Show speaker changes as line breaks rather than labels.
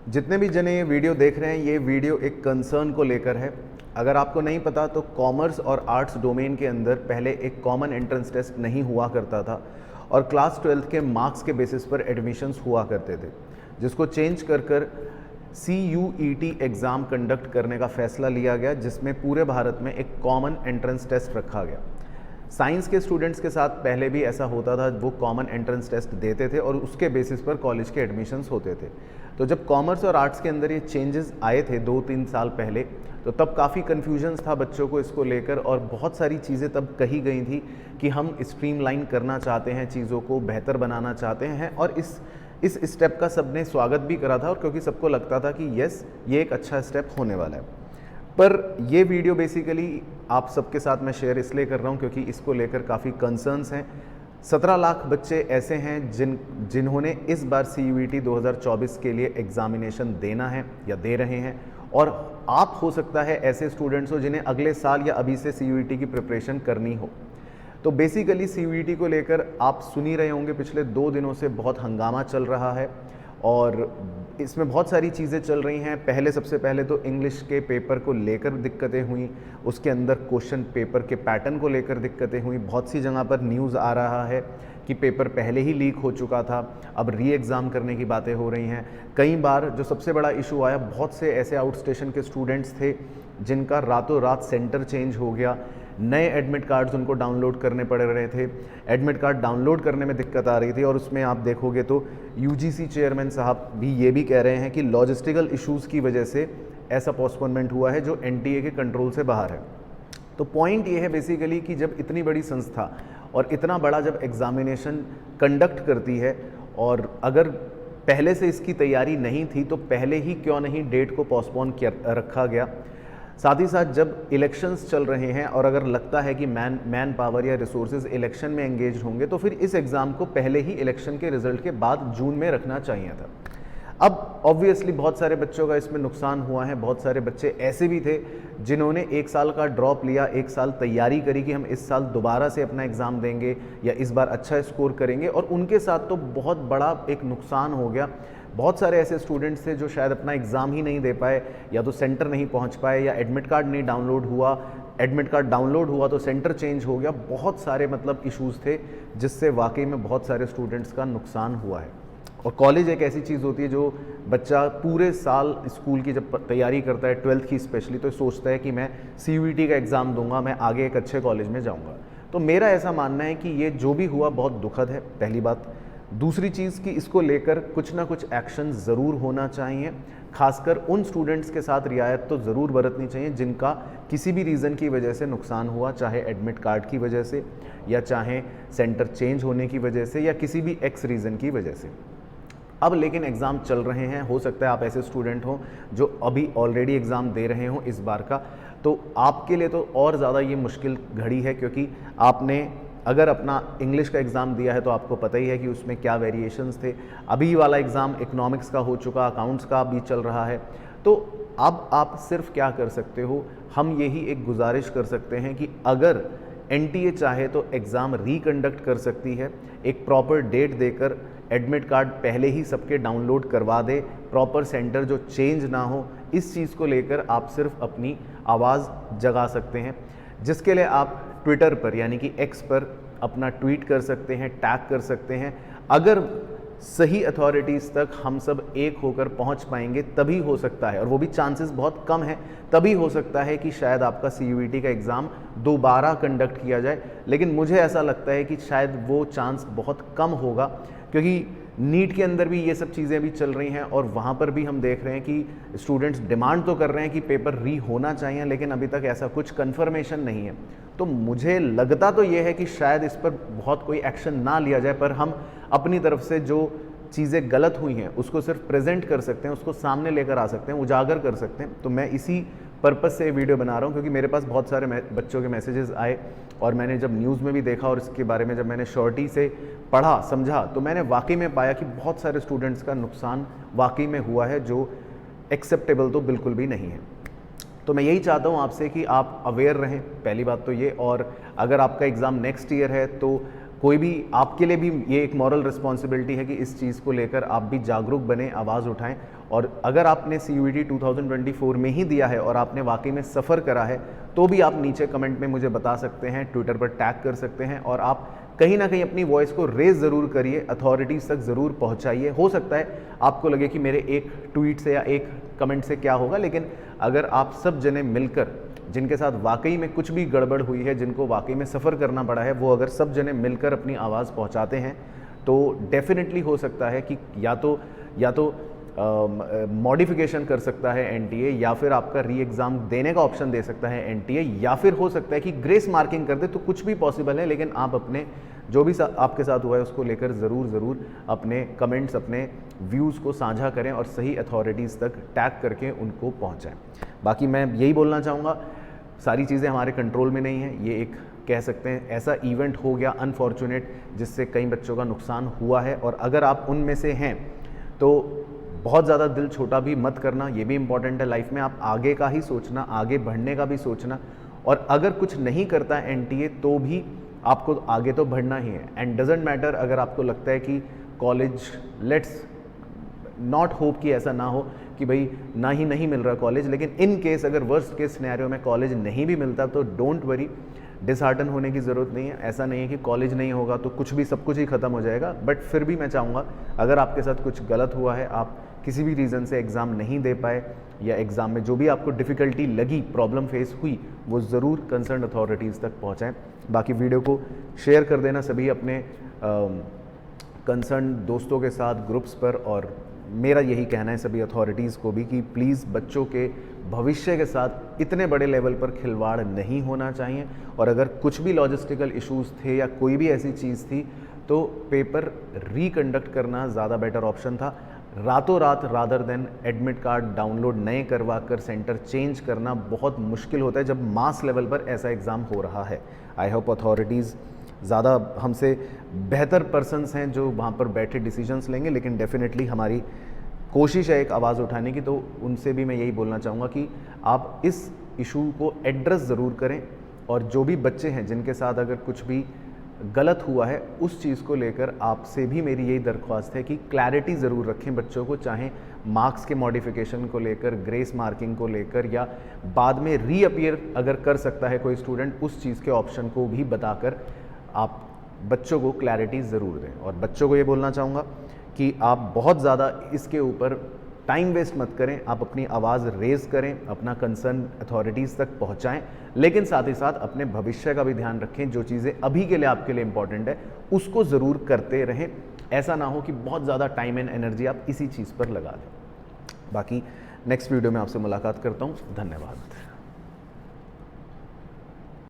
जितने भी जने ये वीडियो देख रहे हैं, ये वीडियो एक कंसर्न को लेकर है। अगर आपको नहीं पता तो कॉमर्स और आर्ट्स डोमेन के अंदर पहले एक कॉमन एंट्रेंस टेस्ट नहीं हुआ करता था और क्लास 12th के मार्क्स के बेसिस पर एडमिशन्स हुआ करते थे, जिसको चेंज कर CUET एग्ज़ाम कंडक्ट करने का फैसला लिया गया, जिसमें पूरे भारत में एक कॉमन एंट्रेंस टेस्ट रखा गया। साइंस के स्टूडेंट्स के साथ पहले भी ऐसा होता था, वो कॉमन एंट्रेंस टेस्ट देते थे और उसके बेसिस पर कॉलेज के एडमिशन्स होते थे। तो जब कॉमर्स और आर्ट्स के अंदर ये चेंजेस आए थे 2-3 साल पहले, तो तब काफ़ी कन्फ्यूजन्स था बच्चों को इसको लेकर और बहुत सारी चीज़ें तब कही गई थी कि हम स्ट्रीमलाइन करना चाहते हैं, चीज़ों को बेहतर बनाना चाहते हैं और इस स्टेप का सबने स्वागत भी करा था और क्योंकि सबको लगता था कि यस, ये एक अच्छा स्टेप होने वाला है। पर ये वीडियो बेसिकली आप सबके साथ मैं शेयर इसलिए कर रहा हूँ क्योंकि इसको लेकर काफ़ी कंसर्न्स हैं। 17 लाख बच्चे ऐसे हैं जिन्होंने इस बार CUET 2024 के लिए एग्ज़ामिनेशन देना है या दे रहे हैं, और आप हो सकता है ऐसे स्टूडेंट्स हो जिन्हें अगले साल या अभी से CUET की प्रिपरेशन करनी हो। तो बेसिकली CUET को लेकर आप सुन ही रहे होंगे, पिछले 2 दिनों से बहुत हंगामा चल रहा है और इसमें बहुत सारी चीज़ें चल रही हैं। सबसे पहले तो इंग्लिश के पेपर को लेकर दिक्कतें हुई, उसके अंदर क्वेश्चन पेपर के पैटर्न को लेकर दिक्कतें हुई। बहुत सी जगह पर न्यूज़ आ रहा है कि पेपर पहले ही लीक हो चुका था, अब री एग्ज़ाम करने की बातें हो रही हैं। कई बार जो सबसे बड़ा इशू आया, बहुत से ऐसे आउट स्टेशन के स्टूडेंट्स थे जिनका रातों रात सेंटर चेंज हो गया, नए एडमिट कार्ड्स उनको डाउनलोड करने पड़ रहे थे, एडमिट कार्ड डाउनलोड करने में दिक्कत आ रही थी। और उसमें आप देखोगे तो UGC चेयरमैन साहब भी ये भी कह रहे हैं कि लॉजिस्टिकल इश्यूज़ की वजह से ऐसा पोस्टपोनमेंट हुआ है जो NTA के कंट्रोल से बाहर है। तो पॉइंट ये है बेसिकली कि जब इतनी बड़ी संस्था और इतना बड़ा जब एग्ज़ामिनेशन कंडक्ट करती है और अगर पहले से इसकी तैयारी नहीं थी तो पहले ही क्यों नहीं डेट को पोस्टपोन रखा गया। साथ ही साथ जब इलेक्शंस चल रहे हैं और अगर लगता है कि मैन पावर या रिसोर्सेज इलेक्शन में एंगेज होंगे तो फिर इस एग्ज़ाम को पहले ही इलेक्शन के रिजल्ट के बाद जून में रखना चाहिए था। अब ऑब्वियसली बहुत सारे बच्चों का इसमें नुकसान हुआ है। बहुत सारे बच्चे ऐसे भी थे जिन्होंने 1 साल का ड्रॉप लिया, 1 साल तैयारी करी कि हम इस साल दोबारा से अपना एग्ज़ाम देंगे या इस बार अच्छा स्कोर करेंगे, और उनके साथ तो बहुत बड़ा एक नुकसान हो गया। बहुत सारे ऐसे स्टूडेंट्स थे जो शायद अपना एग्ज़ाम ही नहीं दे पाए, या तो सेंटर नहीं पहुंच पाए, या एडमिट कार्ड नहीं डाउनलोड हुआ, एडमिट कार्ड डाउनलोड हुआ तो सेंटर चेंज हो गया। बहुत सारे इश्यूज़ थे जिससे वाकई में बहुत सारे स्टूडेंट्स का नुकसान हुआ है। और कॉलेज एक ऐसी चीज़ होती है जो बच्चा पूरे साल स्कूल की जब तैयारी करता है, 12th की स्पेशली, तो सोचता है कि मैं CUET का एग्ज़ाम दूंगा, मैं आगे एक अच्छे कॉलेज में जाऊंगा। तो मेरा ऐसा मानना है कि ये जो भी हुआ बहुत दुखद है, पहली बात। दूसरी चीज़ कि इसको लेकर कुछ ना कुछ एक्शन ज़रूर होना चाहिए, खासकर उन स्टूडेंट्स के साथ रियायत तो ज़रूर बरतनी चाहिए जिनका किसी भी रीज़न की वजह से नुकसान हुआ, चाहे एडमिट कार्ड की वजह से या चाहे सेंटर चेंज होने की वजह से या किसी भी एक्स रीज़न की वजह से। अब लेकिन एग्ज़ाम चल रहे हैं, हो सकता है आप ऐसे स्टूडेंट हों जो अभी ऑलरेडी एग्ज़ाम दे रहे हों इस बार का, तो आपके लिए तो और ज़्यादा ये मुश्किल घड़ी है, क्योंकि आपने अगर अपना इंग्लिश का एग्ज़ाम दिया है तो आपको पता ही है कि उसमें क्या वेरिएशंस थे। अभी वाला एग्ज़ाम इकोनॉमिक्स का हो चुका, अकाउंट्स का भी चल रहा है। तो अब आप सिर्फ क्या कर सकते हो, हम यही एक गुजारिश कर सकते हैं कि अगर NTA चाहे तो एग्ज़ाम रिकंडक्ट कर सकती है, एक प्रॉपर डेट देकर एडमिट कार्ड पहले ही सबके डाउनलोड करवा दे, प्रॉपर सेंटर जो चेंज ना हो, इस चीज़ को लेकर आप सिर्फ अपनी आवाज़ जगा सकते हैं, जिसके लिए आप ट्विटर पर यानी कि X पर अपना ट्वीट कर सकते हैं, टैग कर सकते हैं। अगर सही अथॉरिटीज़ तक हम सब एक होकर पहुंच पाएंगे तभी हो सकता है, और वो भी चांसेस बहुत कम है, तभी हो सकता है कि शायद आपका CUET का एग्ज़ाम दोबारा कंडक्ट किया जाए। लेकिन मुझे ऐसा लगता है कि शायद वो चांस बहुत कम होगा, क्योंकि नीट के अंदर भी ये सब चीज़ें भी चल रही हैं और वहाँ पर भी हम देख रहे हैं कि स्टूडेंट्स डिमांड तो कर रहे हैं कि पेपर री होना चाहिए, लेकिन अभी तक ऐसा कुछ कन्फर्मेशन नहीं है। तो मुझे लगता तो ये है कि शायद इस पर बहुत कोई एक्शन ना लिया जाए, पर हम अपनी तरफ से जो चीज़ें गलत हुई हैं उसको सिर्फ प्रेजेंट कर सकते हैं, उसको सामने लेकर आ सकते हैं, उजागर कर सकते हैं। तो मैं इसी पर्पज़ से वीडियो बना रहा हूँ, क्योंकि मेरे पास बहुत सारे बच्चों के मैसेजेस आए और मैंने जब न्यूज़ में भी देखा और इसके बारे में जब मैंने श्योरिटी से पढ़ा समझा, तो मैंने वाकई में पाया कि बहुत सारे स्टूडेंट्स का नुकसान वाकई में हुआ है, जो एक्सेप्टेबल तो बिल्कुल भी नहीं है। तो मैं यही चाहता हूँ आपसे कि आप अवेयर रहें, पहली बात तो ये। और अगर आपका एग्ज़ाम नेक्स्ट ईयर है तो कोई भी, आपके लिए भी ये एक मॉरल रिस्पॉन्सिबिलिटी है कि इस चीज़ को लेकर आप भी जागरूक बने, आवाज़ उठाएं। और अगर आपने CUET 2024 में ही दिया है और आपने वाकई में सफ़र करा है तो भी आप नीचे कमेंट में मुझे बता सकते हैं, ट्विटर पर टैग कर सकते हैं, और आप कहीं ना कहीं अपनी वॉइस को रेज ज़रूर करिए, अथॉरिटीज़ तक ज़रूर पहुंचाइए। हो सकता है आपको लगे कि मेरे एक ट्वीट से या एक कमेंट से क्या होगा, लेकिन अगर आप सब जने मिलकर, जिनके साथ वाकई में कुछ भी गड़बड़ हुई है, जिनको वाकई में सफ़र करना पड़ा है, वो अगर सब जने मिलकर अपनी आवाज़ पहुंचाते हैं तो डेफिनेटली हो सकता है कि या तो मॉडिफिकेशन कर सकता है NTA, या फिर आपका री एग्ज़ाम देने का ऑप्शन दे सकता है NTA, या फिर हो सकता है कि ग्रेस मार्किंग कर दे। तो कुछ भी पॉसिबल है, लेकिन आप अपने जो भी आपके साथ हुआ है उसको लेकर ज़रूर अपने कमेंट्स, अपने व्यूज़ को साझा करें और सही अथॉरिटीज़ तक टैग करके उनको पहुँचाएँ। बाकी मैं यही बोलना चाहूँगा, सारी चीज़ें हमारे कंट्रोल में नहीं है। ये एक कह सकते हैं ऐसा इवेंट हो गया अनफॉर्चुनेट, जिससे कई बच्चों का नुकसान हुआ है, और अगर आप उनमें से हैं तो बहुत ज़्यादा दिल छोटा भी मत करना। ये भी इम्पॉर्टेंट है लाइफ में, आप आगे का ही सोचना, आगे बढ़ने का भी सोचना। और अगर कुछ नहीं करता है NTA तो भी आपको आगे तो बढ़ना ही है। एंड डजेंट मैटर अगर आपको लगता है कि कॉलेज, लेट्स नॉट होप कि ऐसा ना हो कि भाई ना ही नहीं मिल रहा कॉलेज, लेकिन इन केस अगर वर्स्ट केस सिनेरियो में कॉलेज नहीं भी मिलता तो डोंट वरी, डिसहार्टन होने की ज़रूरत नहीं है। ऐसा नहीं है कि कॉलेज नहीं होगा तो कुछ भी, सब कुछ ही ख़त्म हो जाएगा। बट फिर भी मैं चाहूँगा, अगर आपके साथ कुछ गलत हुआ है, आप किसी भी रीज़न से एग्ज़ाम नहीं दे पाए, या एग्ज़ाम में जो भी आपको डिफ़िकल्टी लगी, प्रॉब्लम फेस हुई, वो ज़रूर कंसर्न अथॉरिटीज़ तक पहुँचाएँ। बाकी वीडियो को शेयर कर देना सभी अपने कंसर्न दोस्तों के साथ ग्रुप्स पर। और मेरा यही कहना है सभी अथॉरिटीज़ को भी कि प्लीज़ बच्चों के भविष्य के साथ इतने बड़े लेवल पर खिलवाड़ नहीं होना चाहिए। और अगर कुछ भी लॉजिस्टिकल इश्यूज़ थे या कोई भी ऐसी चीज़ थी तो पेपर रिकंडक्ट करना ज़्यादा बेटर ऑप्शन था, रातों रात, rather than admit card download नए करवा कर सेंटर चेंज करना बहुत मुश्किल होता है जब मास लेवल पर ऐसा एग्ज़ाम हो रहा है। आई होप अथॉरिटीज़ ज़्यादा हमसे बेहतर पर्सन्स हैं जो वहाँ पर बैठे डिसीजंस लेंगे, लेकिन डेफिनेटली हमारी कोशिश है एक आवाज़ उठाने की। तो उनसे भी मैं यही बोलना चाहूँगा कि आप इस इशू को एड्रेस ज़रूर करें, और जो भी बच्चे हैं जिनके साथ अगर कुछ भी गलत हुआ है उस चीज़ को लेकर आपसे भी मेरी यही दरख्वास्त है कि क्लैरिटी ज़रूर रखें बच्चों को, चाहे मार्क्स के मॉडिफिकेशन को लेकर, ग्रेस मार्किंग को लेकर, या बाद में रीअपीयर अगर कर सकता है कोई स्टूडेंट, उस चीज़ के ऑप्शन को भी बताकर आप बच्चों को क्लैरिटी ज़रूर दें। और बच्चों को ये बोलना चाहूँगा कि आप बहुत ज़्यादा इसके ऊपर टाइम वेस्ट मत करें, आप अपनी आवाज़ रेज़ करें, अपना कंसर्न अथॉरिटीज़ तक पहुँचाएं, लेकिन साथ ही साथ अपने भविष्य का भी ध्यान रखें। जो चीज़ें अभी के लिए आपके लिए इम्पॉर्टेंट है उसको ज़रूर करते रहें। ऐसा ना हो कि बहुत ज़्यादा टाइम एंड एनर्जी आप इसी चीज़ पर लगा दें। बाकी नेक्स्ट वीडियो में आपसे मुलाकात करता हूँ। धन्यवाद।